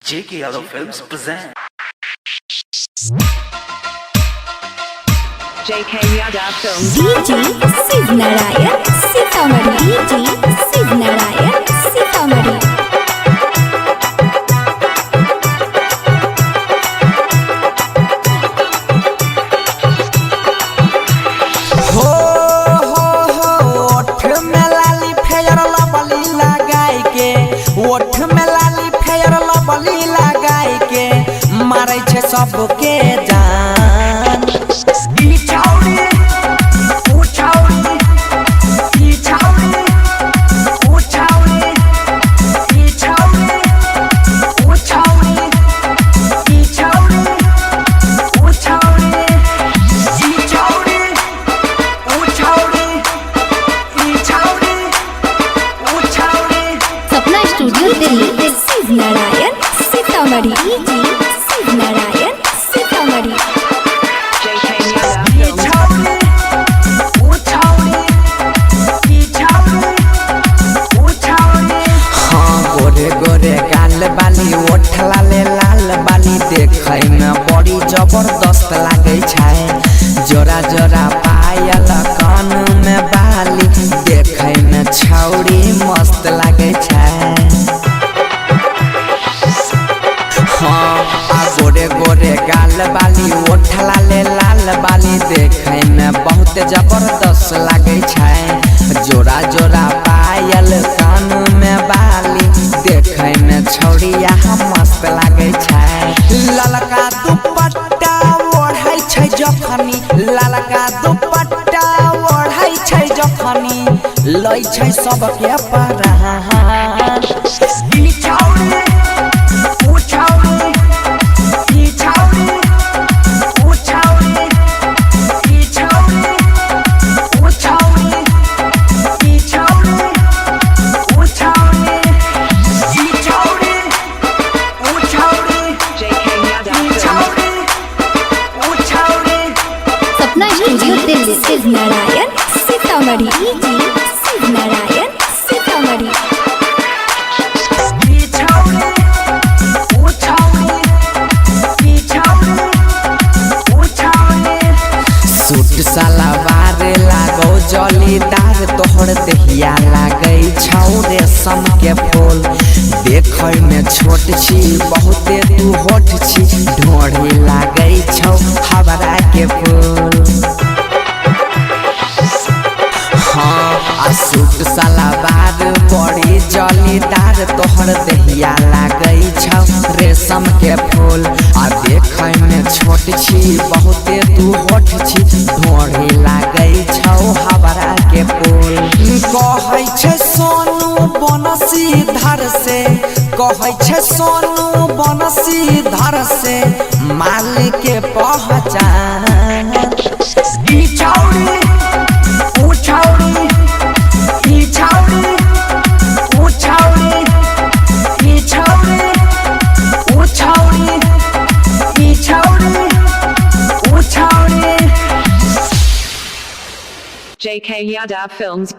J.K. Yadav Films present J.K. Yadav Films. DJ Shiv Narayan Sitamarhi. DJ Shiv Narayan Sitamarhi. ओठ में लाली fair लबली लगाई के ओठ में लाली फेयर लबली लगाई के मारै छे सबके जान ई छौरी ऊ छौरी ई छौरी ऊ छौरी ई छौरी ऊ छौरी ई छौरी ऊ छौरी ई छौरी Sapna Studio Delhi. Shiv Narayan Sitamarhi. DJ Shiv Narayan Sitamarhi. J.K. Yadav Films. हाँ गोरे गोरे गाल बाली ओठ लाले लाल बाली देखै में बड़ी जबरदस्त लागे छै जोरा जोरा पायल कान में बाली देखै में छौरी मस्त लागे छै हाँ आ गोरे गोरे गाल बाली ओठ लाले लाल बाली देखै में बहुत जबरदस्त लागे छै जोरा जोरा पायल कान में बाली देखै में छौरिया मस्त लागे छै ललका दुपट्टा ओढ़ै छै जखनी ललका दुपट्टा ओढ़ै छै जखनी लै छै सबके परान ई छौरी ऊ छौरी ई छौरी ऊ छौरी ई छौरी ऊ छौरी ई छौरी ऊ छौरी ई छौरी ऊ छौरी J.K. Yadav ई Films. छौरी ऊ छौरी Sapna Studio Delhi. Shiv Narayan Sitamarhi. DJ Shiv Narayan Sitamarhi. ई छौरी ऊ छौरी ई छौरी ऊ छौरी सूट सलवार लागो जलीदार तोहर देहिया लागै छौ रेशम के फूल देखै में छोट छी बहुते तू होठ छी ढोढ़ी लागै छौ हवरा के फूल हाँ आ सूट सलवार बड़ी जलीदार तोहर देहिया लागै छौ रेशम के फूल आ देखै में छोट छी बहुते तू होठ छी ढोढ़ी लागै छौ हवरा के फूल कहै छै सोनू बनसी धर से कहै छै सोनू बनसी धर से माल के पहचान ई छौरी ऊ छौरी ई छौरी ऊ छौरी ई छौरी ऊ छौरी ई छौरी ऊ छौरी J.K. Yadav Films.